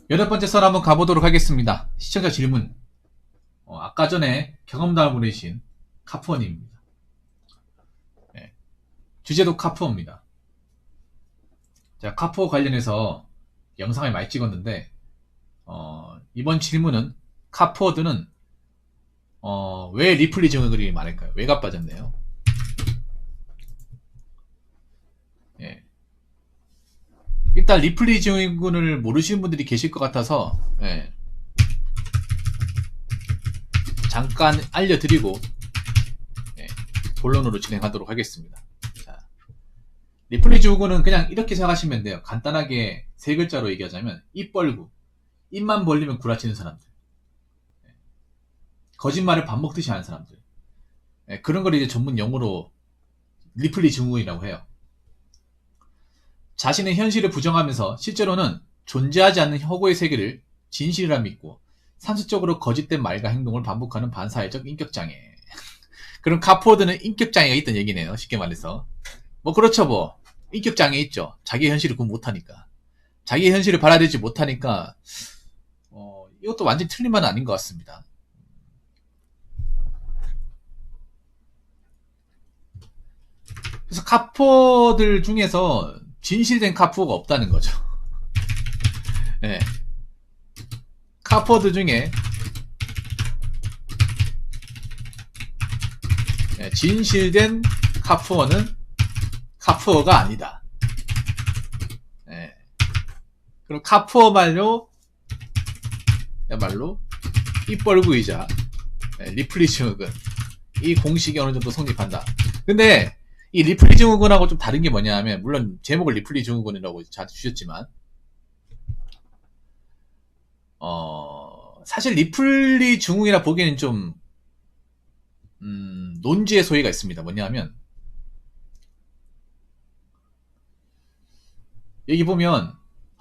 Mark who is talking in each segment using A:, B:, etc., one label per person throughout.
A: 8번째 썰 한번 가보도록 하겠습니다. 시청자 질문. 아까 전에 경험담을 보내신 카푸어님입니다. 네, 주제도 카푸어입니다. 제가 카푸어 관련해서 영상을 많이 찍었는데, 이번 질문은 카푸어드는 왜 리플리 증후군이 많을까요? 왜가 빠졌네요. 예. 일단 리플리 증후군을 모르시는 분들이 계실 것 같아서 잠깐 알려드리고 본론으로 진행하도록 하겠습니다. 자, 리플리 증후군은 그냥 이렇게 생각하시면 돼요. 간단하게 세 글자로 얘기하자면 입 벌고 입만 벌리면 구라치는 사람들, 거짓말을 밥 먹듯이 하는 사람들, 그런 걸 이제 전문 용어로 리플리 증후군이라고 해요. 자신의 현실을 부정하면서 실제로는 존재하지 않는 허구의 세계를 진실이라 믿고 상습적으로 거짓된 말과 행동을 반복하는 반사회적 인격장애. 그럼 카푸어드는 인격장애가 있다는 얘기네요. 쉽게 말해서. 뭐 그렇죠 뭐. 인격장애 있죠. 자기 현실을 구분 못하니까. 자기 현실을 받아들이지 못하니까 이것도 완전히 틀린 말은 아닌 것 같습니다. 그래서 카푸어들 중에서 진실된 카푸어가 없다는 거죠. 네. 카푸어들 중에 진실된 카푸어는 카푸어가 아니다. 네. 그럼 카푸어 말로 입 벌구이자 리플리 증후군, 이 공식이 어느 정도 성립한다. 근데 이 리플리 증후군하고 좀 다른 게 뭐냐 하면, 물론 제목을 리플리 증후군이라고 잘 주셨지만 사실 리플리 증후군이라 보기에는 좀 논지의 소위가 있습니다. 뭐냐면 여기 보면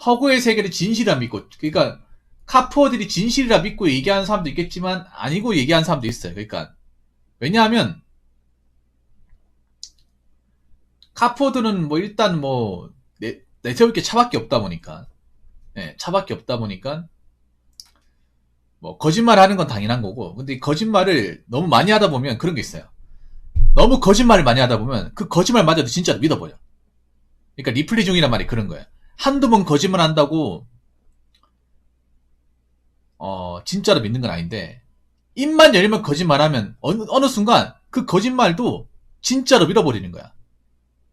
A: 허구의 세계를 진실이라 믿고, 그러니까 카푸어들이 진실이라 믿고 얘기하는 사람도 있겠지만 아니고 얘기하는 사람도 있어요. 그러니까 왜냐하면 카푸어들은 뭐 일단 뭐 내세울 게 차밖에 없다 보니까, 차밖에 없다 보니까 뭐 거짓말 하는 건 당연한 거고, 근데 이 거짓말을 너무 많이 하다 보면 그런 게 있어요. 너무 거짓말을 많이 하다 보면 그 거짓말마저도 진짜로 믿어버려. 그러니까 리플리 중이란 말이 그런 거예요. 한두 번 거짓말 한다고 진짜로 믿는 건 아닌데, 입만 열면 거짓말하면 어느 순간 그 거짓말도 진짜로 믿어버리는 거야.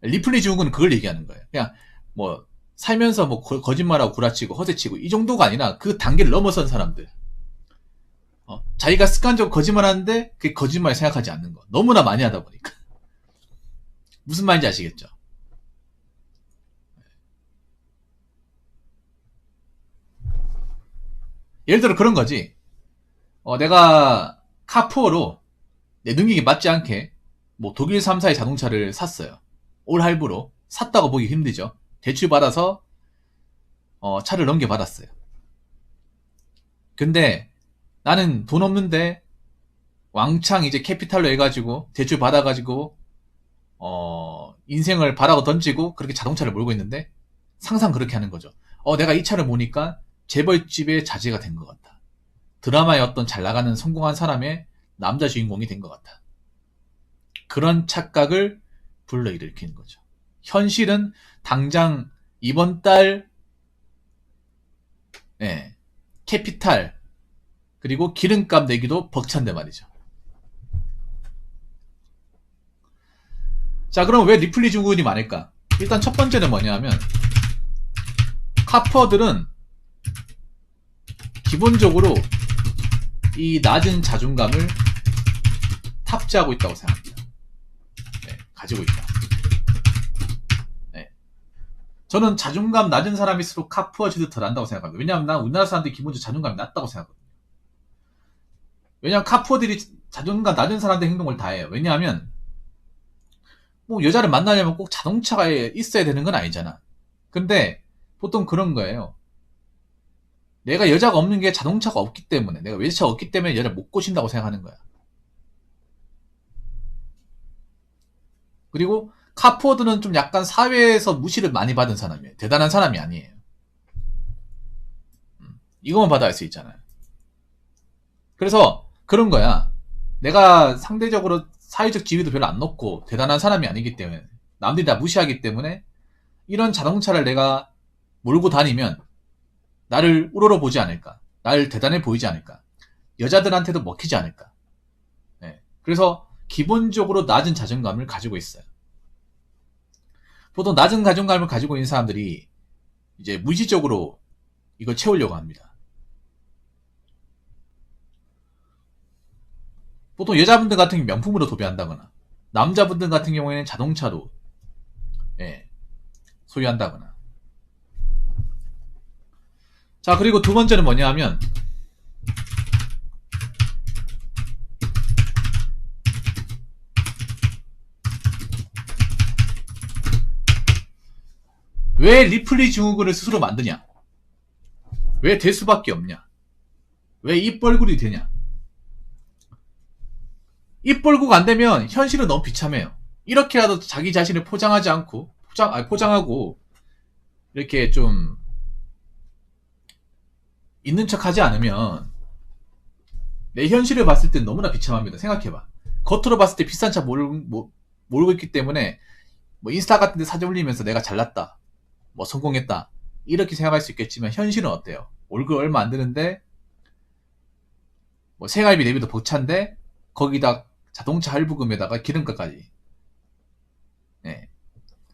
A: 리플리 증후군은 그걸 얘기하는 거예요. 그냥 뭐 살면서 뭐 거짓말하고 구라치고 허세치고 이 정도가 아니라 그 단계를 넘어선 사람들. 자기가 습관적으로 거짓말하는데 그게 거짓말 생각하지 않는 거. 너무나 많이 하다 보니까. 무슨 말인지 아시겠죠? 예를 들어 그런 거지. 내가 카푸어로 내 능력이 맞지 않게 뭐 독일 3사의 자동차를 샀어요. 올 할부로. 샀다고 보기 힘들죠. 대출 받아서 차를 넘겨받았어요. 근데 나는 돈 없는데 왕창 이제 캐피탈로 해가지고 대출 받아가지고 인생을 바라고 던지고 그렇게 자동차를 몰고 있는데, 상상 그렇게 하는 거죠. 내가 이 차를 모니까 재벌집의 자제가 된 것 같다. 드라마의 어떤 잘 나가는 성공한 사람의 남자 주인공이 된 것 같다. 그런 착각을 불러일으키는 거죠. 현실은 당장 이번 달 캐피탈 그리고 기름값 내기도 벅찬데 말이죠. 자, 그럼 왜 리플리 증후군이 많을까? 일단 첫 번째는 뭐냐 하면, 카푸어들은 기본적으로 이 낮은 자존감을 탑재하고 있다고 생각합니다. 가지고 있다. 저는 자존감 낮은 사람일수록 카푸어즈도 더 난다고 생각합니다. 왜냐하면 난 우리나라 사람들이 기본적으로 자존감이 낮다고 생각하거든요. 왜냐하면 카푸어들이 자존감 낮은 사람들 행동을 다 해요. 왜냐하면 뭐 여자를 만나려면 꼭 자동차가 있어야 되는 건 아니잖아. 근데 보통 그런 거예요. 내가 여자가 없는 게 자동차가 없기 때문에, 내가 외제차가 없기 때문에 여자를 못 꼬신다고 생각하는 거야. 그리고 카푸어드는 좀 약간 사회에서 무시를 많이 받은 사람이에요. 대단한 사람이 아니에요. 이것만 받아 알 수 있잖아요. 그래서 그런 거야. 내가 상대적으로 사회적 지위도 별로 안 높고 대단한 사람이 아니기 때문에, 남들이 다 무시하기 때문에 이런 자동차를 내가 몰고 다니면 나를 우러러보지 않을까, 나를 대단해 보이지 않을까, 여자들한테도 먹히지 않을까. 네. 그래서 기본적으로 낮은 자존감을 가지고 있어요. 보통 낮은 자존감을 가지고 있는 사람들이 이제 무의식적으로 이걸 채우려고 합니다. 보통 여자분들 같은 경우 명품으로 도배한다거나, 남자분들 같은 경우에는 자동차로 소유한다거나. 자, 그리고 두 번째는 뭐냐 하면, 왜 리플리 증후군을 스스로 만드냐? 왜 될 수밖에 없냐? 왜 입벌굴이 되냐? 입벌구가 안 되면 현실은 너무 비참해요. 이렇게라도 자기 자신을 포장하지 않고, 포장하고, 이렇게 좀, 있는 척 하지 않으면, 내 현실을 봤을 땐 너무나 비참합니다. 생각해봐. 겉으로 봤을 때 비싼 차 모르고 있기 때문에, 뭐 인스타 같은 데 사진 올리면서 내가 잘났다, 뭐 성공했다, 이렇게 생각할 수 있겠지만, 현실은 어때요? 월급 얼마 안 드는데, 뭐 생활비 내비도 벅찬데, 거기다 자동차 할부금에다가 기름값까지. 네.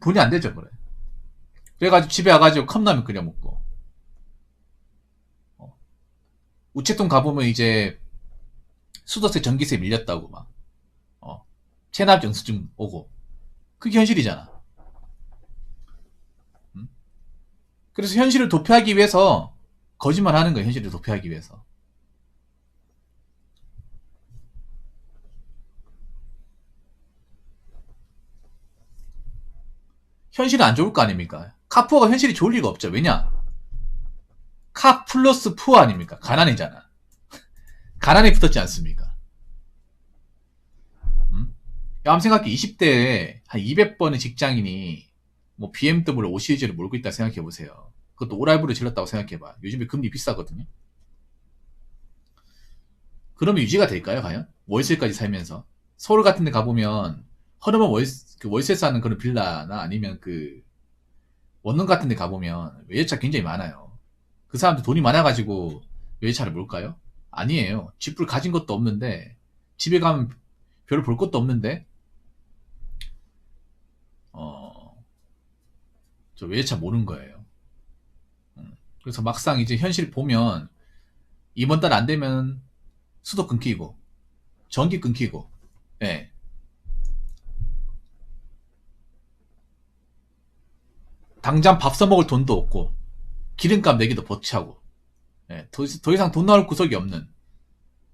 A: 돈이 안 되죠, 그래. 그래가지고 집에 와가지고 컵라면 끓여 먹고. 우체통 가보면 이제 수도세 전기세 밀렸다고 막. 체납 영수증 오고. 그게 현실이잖아. 그래서 현실을 도피하기 위해서 거짓말 하는 거야, 현실을 도피하기 위해서. 현실은 안 좋을 거 아닙니까? 카푸어가 현실이 좋을 리가 없죠. 왜냐? 카 플러스 푸어 아닙니까? 가난이잖아. 가난이 붙었지 않습니까? 한번 생각해. 20대에 한 200번의 직장인이 뭐 BMW 5 시리즈를 몰고 있다 생각해보세요. 그것도 오랄부를 질렀다고 생각해봐. 요즘에 금리 비싸거든요. 그러면 유지가 될까요, 과연? 월세까지 살면서. 서울 같은 데 가보면, 허름한 월세 사는 그런 빌라나 아니면 원룸 같은 데 가보면 외제차 굉장히 많아요. 그 사람들 돈이 많아가지고 외제차를 몰까요? 아니에요. 집을 가진 것도 없는데, 집에 가면 별로 볼 것도 없는데, 저 외제차 모르는 거예요. 그래서 막상 이제 현실 보면, 이번 달 안 되면 수도 끊기고, 전기 끊기고, 예. 당장 밥 써먹을 돈도 없고, 기름값 내기도 벅차고, 예. 더 이상 돈 나올 구석이 없는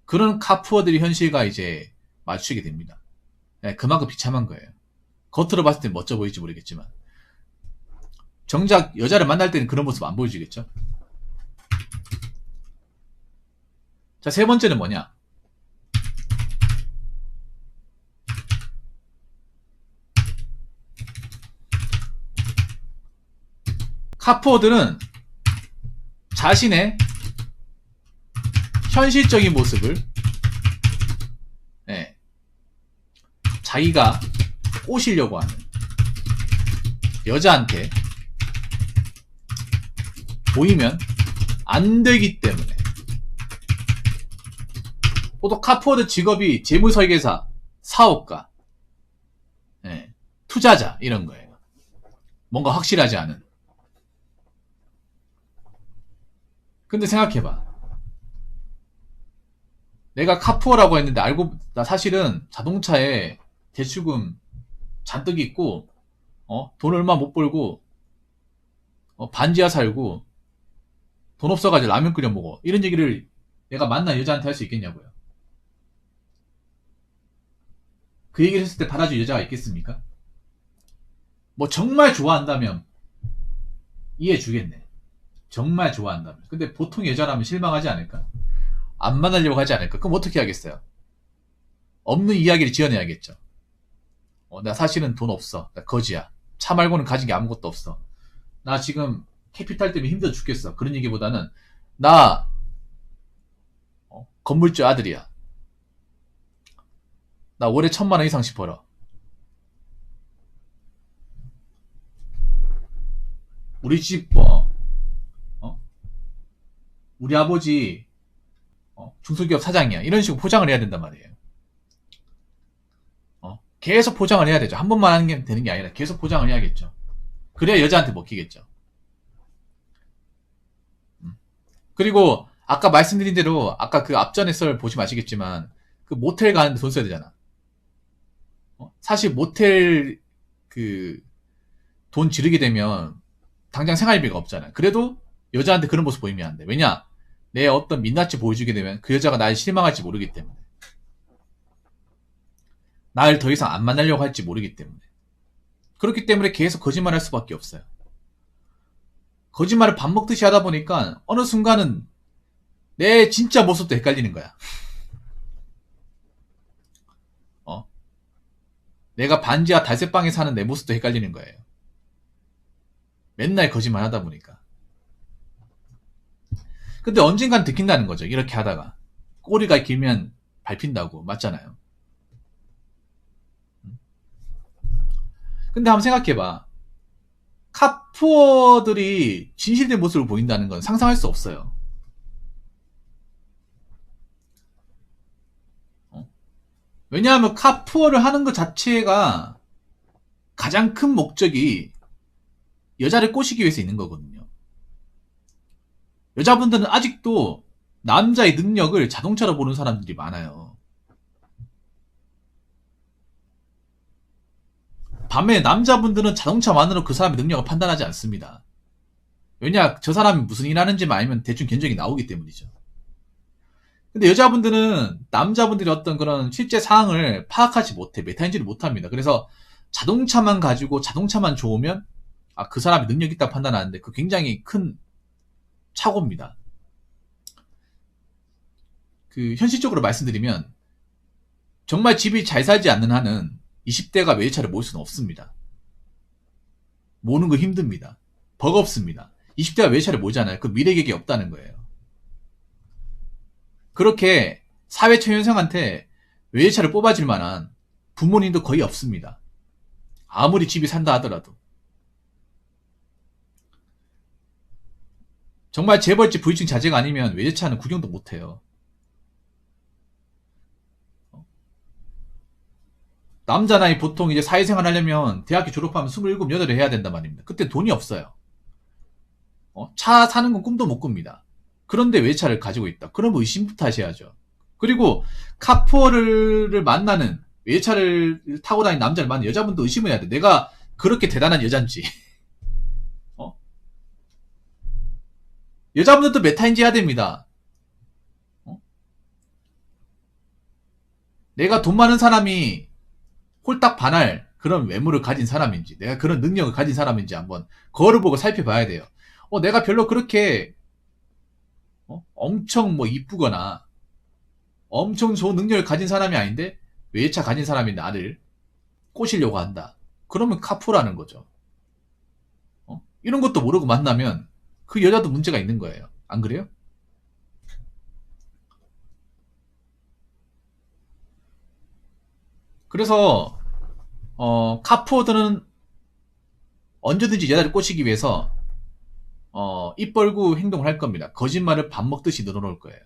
A: 그런 카푸어들이 현실과 이제 마주치게 됩니다. 예, 그만큼 비참한 거예요. 겉으로 봤을 땐 멋져 보일지 모르겠지만, 정작 여자를 만날 때는 그런 모습 안 보여주겠죠? 자, 세 번째는 뭐냐? 카푸어들은 자신의 현실적인 모습을, 예, 자기가 꼬시려고 하는 여자한테 보이면 안 되기 때문에. 보통 카푸어드 직업이 재무설계사, 사업가, 예, 투자자 이런 거예요. 뭔가 확실하지 않은. 근데 생각해봐. 내가 카푸어라고 했는데 나 사실은 자동차에 대출금 잔뜩 있고, 돈 얼마 못 벌고, 반지하 살고, 돈 없어가지고 라면 끓여 먹어. 이런 얘기를 내가 만난 여자한테 할 수 있겠냐고요. 그 얘기를 했을 때 받아줄 여자가 있겠습니까? 뭐 정말 좋아한다면 이해해주겠네. 정말 좋아한다면. 근데 보통 여자라면 실망하지 않을까? 안 만나려고 하지 않을까? 그럼 어떻게 하겠어요? 없는 이야기를 지어내야겠죠. 나 사실은 돈 없어. 나 거지야. 차 말고는 가진 게 아무것도 없어. 나 지금 캐피탈 때문에 힘들어 죽겠어. 그런 얘기보다는 나 건물주 아들이야. 나 월에 1,000만 원 이상씩 벌어. 우리 집 우리 아버지 중소기업 사장이야. 이런 식으로 포장을 해야 된단 말이에요. 계속 포장을 해야 되죠. 한 번만 하는 게 되는 게 아니라 계속 포장을 해야겠죠. 그래야 여자한테 먹히겠죠. 그리고 아까 말씀드린 대로 아까 그 앞전에 썰 보시면 아시겠지만 그 모텔 가는데 돈 써야 되잖아. 사실 모텔 그 돈 지르게 되면 당장 생활비가 없잖아. 그래도 여자한테 그런 모습 보이면 안 돼. 왜냐? 내 어떤 민낯을 보여주게 되면 그 여자가 날 실망할지 모르기 때문에. 날 더 이상 안 만나려고 할지 모르기 때문에. 그렇기 때문에 계속 거짓말할 수밖에 없어요. 거짓말을 밥 먹듯이 하다 보니까 어느 순간은 내 진짜 모습도 헷갈리는 거야. 내가 반지하 달색방에 사는 내 모습도 헷갈리는 거예요. 맨날 거짓말 하다 보니까. 근데 언젠간 들킨다는 거죠. 이렇게 하다가. 꼬리가 길면 밟힌다고. 맞잖아요. 근데 한번 생각해봐. 카푸어들이 진실된 모습을 보인다는 건 상상할 수 없어요. 왜냐하면 카푸어를 하는 것 자체가 가장 큰 목적이 여자를 꼬시기 위해서 있는 거거든요. 여자분들은 아직도 남자의 능력을 자동차로 보는 사람들이 많아요. 반면에 남자분들은 자동차만으로 그 사람의 능력을 판단하지 않습니다. 왜냐? 저 사람이 무슨 일 하는지만 알면 대충 견적이 나오기 때문이죠. 근데 여자분들은 남자분들이 어떤 그런 실제 상황을 파악하지 못해. 메타인지를 못합니다. 그래서 자동차만 가지고 자동차만 좋으면 그 사람이 능력 있다고 판단하는데 그 굉장히 큰 착오입니다. 그 현실적으로 말씀드리면 정말 집이 잘 살지 않는 한은 20대가 외제차를 모을 수는 없습니다. 모으는 거 힘듭니다. 버겁습니다. 20대가 외제차를 모으잖아요. 그 미래계획이 없다는 거예요. 그렇게 사회 초년생한테 외제차를 뽑아줄 만한 부모님도 거의 없습니다. 아무리 집이 산다 하더라도. 정말 재벌집 부유층 자제가 아니면 외제차는 구경도 못해요. 남자 나이 보통 이제 사회생활 하려면 대학교 졸업하면 27, 8에 해야 된단 말입니다. 그때 돈이 없어요. 차 사는 건 꿈도 못 꿉니다. 그런데 외제차를 가지고 있다. 그럼 의심부터 하셔야죠. 그리고 카푸어를 만나는 외제차를 타고 다니는 남자를 만나는 여자분도 의심을 해야 돼. 내가 그렇게 대단한 여잔지. 여자분들도 메타인지 해야 됩니다. 내가 돈 많은 사람이 홀딱 반할 그런 외모를 가진 사람인지, 내가 그런 능력을 가진 사람인지 한번 거울을 보고 살펴봐야 돼요. 내가 별로 그렇게 엄청 이쁘거나 엄청 좋은 능력을 가진 사람이 아닌데 외제차 가진 사람이 나를 꼬시려고 한다. 그러면 카푸라는 거죠. 이런 것도 모르고 만나면 그 여자도 문제가 있는 거예요. 안 그래요? 그래서 카푸어들은 언제든지 여자를 꼬시기 위해서 입 벌고 행동을 할 겁니다. 거짓말을 밥 먹듯이 늘어놓을 거예요.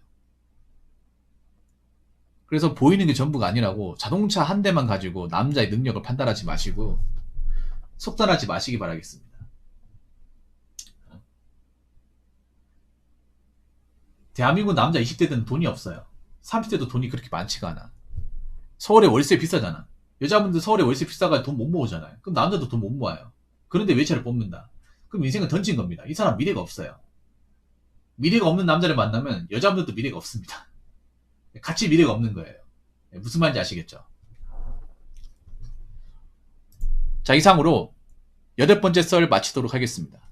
A: 그래서 보이는 게 전부가 아니라고 자동차 한 대만 가지고 남자의 능력을 판단하지 마시고 속단하지 마시기 바라겠습니다. 대한민국 남자 20대들은 돈이 없어요. 30대도 돈이 그렇게 많지가 않아. 서울에 월세 비싸잖아. 여자분들 서울에 월세 비싸가 돈 못 모으잖아요. 그럼 남자도 돈 못 모아요. 그런데 외제차를 뽑는다. 그럼 인생은 던진 겁니다. 이 사람 미래가 없어요. 미래가 없는 남자를 만나면 여자분들도 미래가 없습니다. 같이 미래가 없는 거예요. 무슨 말인지 아시겠죠? 자, 이상으로 8번째 썰 마치도록 하겠습니다.